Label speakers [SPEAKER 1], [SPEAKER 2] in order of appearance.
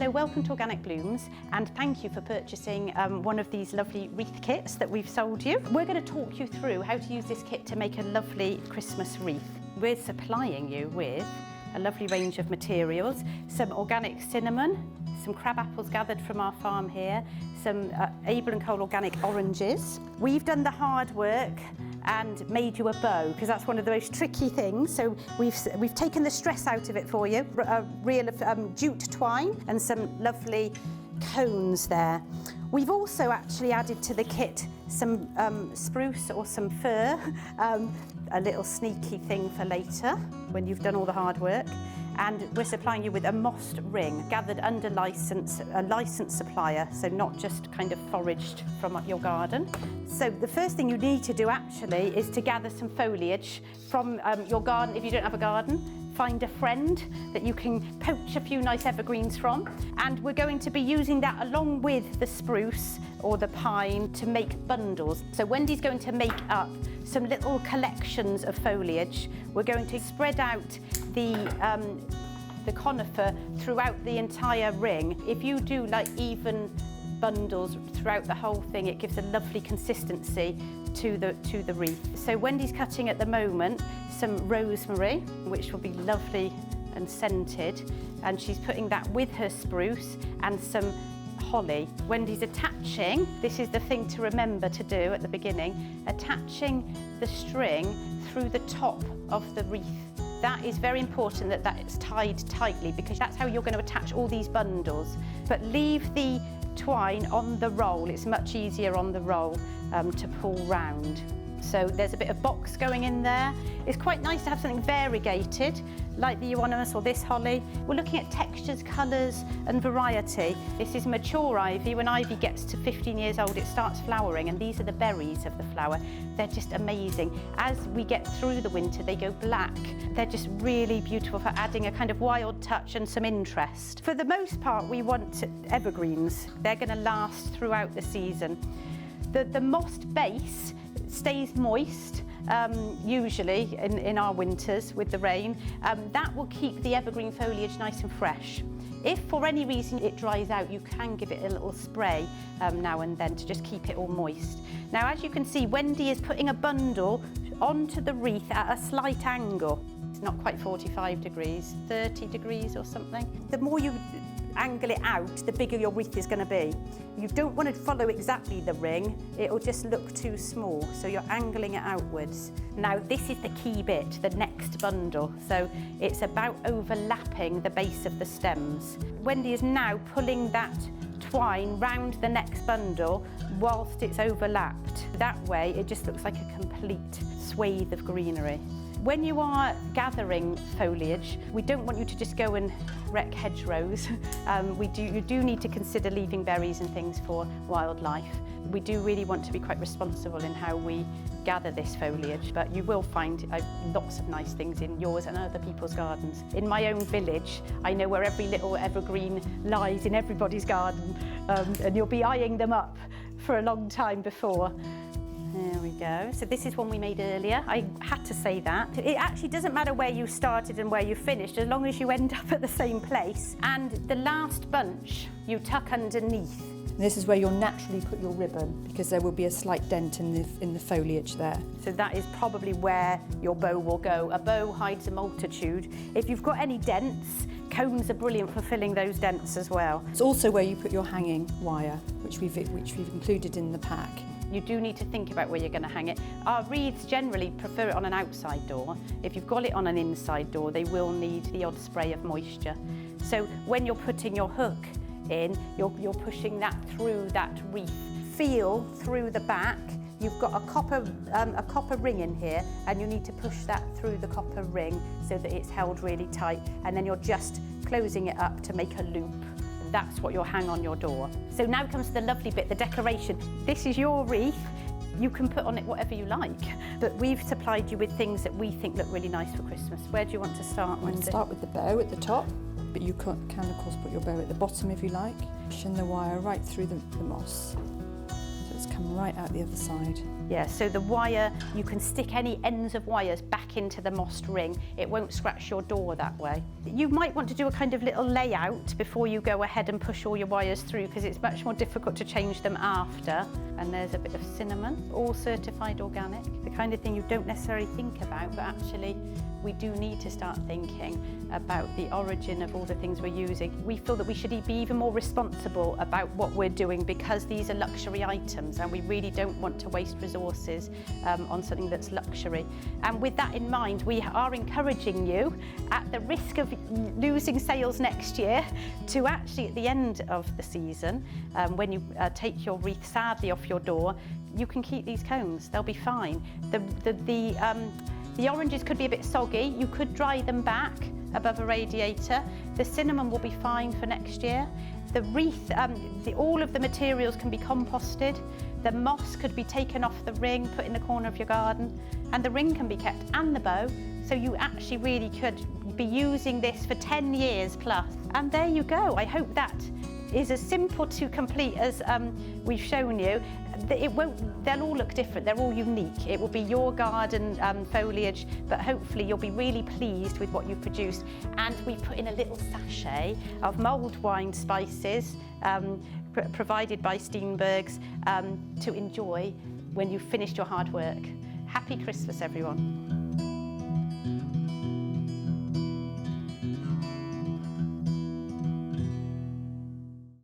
[SPEAKER 1] So welcome to Organic Blooms, and thank you for purchasing one of these lovely wreath kits that we've sold you. We're going to talk you through how to use this kit to make a lovely Christmas wreath. We're supplying you with a lovely range of materials, some organic cinnamon, some crab apples gathered from our farm here, some Abel and Co organic oranges. We've done the hard work and made you a bow, because that's one of the most tricky things. So we've taken the stress out of it for you. A reel of jute twine and some lovely cones there. We've also actually added to the kit some spruce or some fir, a little sneaky thing for later when you've done all the hard work. And we're supplying you with a mossed ring gathered under license, a licensed supplier, so not just kind of foraged from your garden. So the first thing you need to do actually is to gather some foliage from your garden. If you don't have a garden, find a friend that you can poach a few nice evergreens from. And we're going to be using that along with the spruce or the pine to make bundles. So Wendy's going to make up some little collections of foliage. We're going to spread out the conifer throughout the entire ring. If you do like even bundles throughout the whole thing, it gives a lovely consistency to the wreath. So Wendy's cutting at the moment some rosemary, which will be lovely and scented, and she's putting that with her spruce and some holly. Wendy's attaching, this is the thing to remember to do at the beginning, attaching the string through the top of the wreath. That is very important that it's tied tightly, because that's how you're going to attach all these bundles. But leave the twine on the roll. It's much easier on the roll to pull round. So there's a bit of box going in there. It's quite nice to have something variegated, like the euonymus or this holly. We're looking at textures, colours and variety. This is mature ivy. When ivy gets to 15 years old, it starts flowering, and these are the berries of the flower. They're just amazing. As we get through the winter, they go black. They're just really beautiful for adding a kind of wild touch and some interest. For the most part, we want evergreens. They're going to last throughout the season. The mossed base stays moist, usually in our winters with the rain. That will keep the evergreen foliage nice and fresh. If for any reason it dries out, you can give it a little spray now and then to just keep it all moist. Now, as you can see, Wendy is putting a bundle onto the wreath at a slight angle. It's not quite 45 degrees, 30 degrees or something. The more you angle it out, the bigger your wreath is going to be. You don't want to follow exactly the ring, it'll just look too small, so you're angling it outwards. Now this is the key bit, the next bundle, so it's about overlapping the base of the stems. Wendy is now pulling that twine round the next bundle whilst it's overlapped. That way it just looks like a complete swathe of greenery. When you are gathering foliage, we don't want you to just go and wreck hedgerows. You do need to consider leaving berries and things for wildlife. We do really want to be quite responsible in how we gather this foliage, but you will find lots of nice things in yours and other people's gardens. In my own village, I know where every little evergreen lies in everybody's garden, and you'll be eyeing them up for a long time before. There we go. So this is one we made earlier. I had to say that. It actually doesn't matter where you started and where you finished, as long as you end up at the same place. And the last bunch you tuck underneath.
[SPEAKER 2] This is where you'll naturally put your ribbon, because there will be a slight dent in the foliage there.
[SPEAKER 1] So that is probably where your bow will go. A bow hides a multitude. If you've got any dents, cones are brilliant for filling those dents as well.
[SPEAKER 2] It's also where you put your hanging wire, which we've included in the pack.
[SPEAKER 1] You do need to think about where you're going to hang it. Our wreaths generally prefer it on an outside door. If you've got it on an inside door, they will need the odd spray of moisture. So when you're putting your hook in, you're pushing that through that wreath. Feel through the back. You've got a copper ring in here, and you need to push that through the copper ring so that it's held really tight, and then you're just closing it up to make a loop. That's what you'll hang on your door. So now comes the lovely bit, the decoration. This is your wreath. You can put on it whatever you like, but we've supplied you with things that we think look really nice for Christmas. Where do you want to start, Wendy?
[SPEAKER 2] Start with the bow at the top, but you can of course put your bow at the bottom if you like. Pushing the wire right through the moss, so it's come right out the other side.
[SPEAKER 1] Yeah, so the wire, you can stick any ends of wires back into the mossed ring. It won't scratch your door that way. You might want to do a kind of little layout before you go ahead and push all your wires through, because it's much more difficult to change them after. And there's a bit of cinnamon, all certified organic, the kind of thing you don't necessarily think about, but actually we do need to start thinking about the origin of all the things we're using. We feel that we should be even more responsible about what we're doing, because these are luxury items and we really don't want to waste resources on something that's luxury. And with that in mind, we are encouraging you, at the risk of losing sales next year, to actually at the end of the season, when you take your wreath sadly off your door, you can keep these cones, they'll be fine. The oranges could be a bit soggy. You could dry them back above a radiator. The cinnamon will be fine for next year. The wreath, all of the materials can be composted. The moss could be taken off the ring, put in the corner of your garden, and the ring can be kept, and the bow. So you actually really could be using this for 10 years plus. And there you go. I hope that is as simple to complete as we've shown you. They'll all look different, they're all unique. It will be your garden foliage, but hopefully you'll be really pleased with what you've produced. And we put in a little sachet of mulled wine spices provided by Steenberg's to enjoy when you've finished your hard work. Happy Christmas, everyone.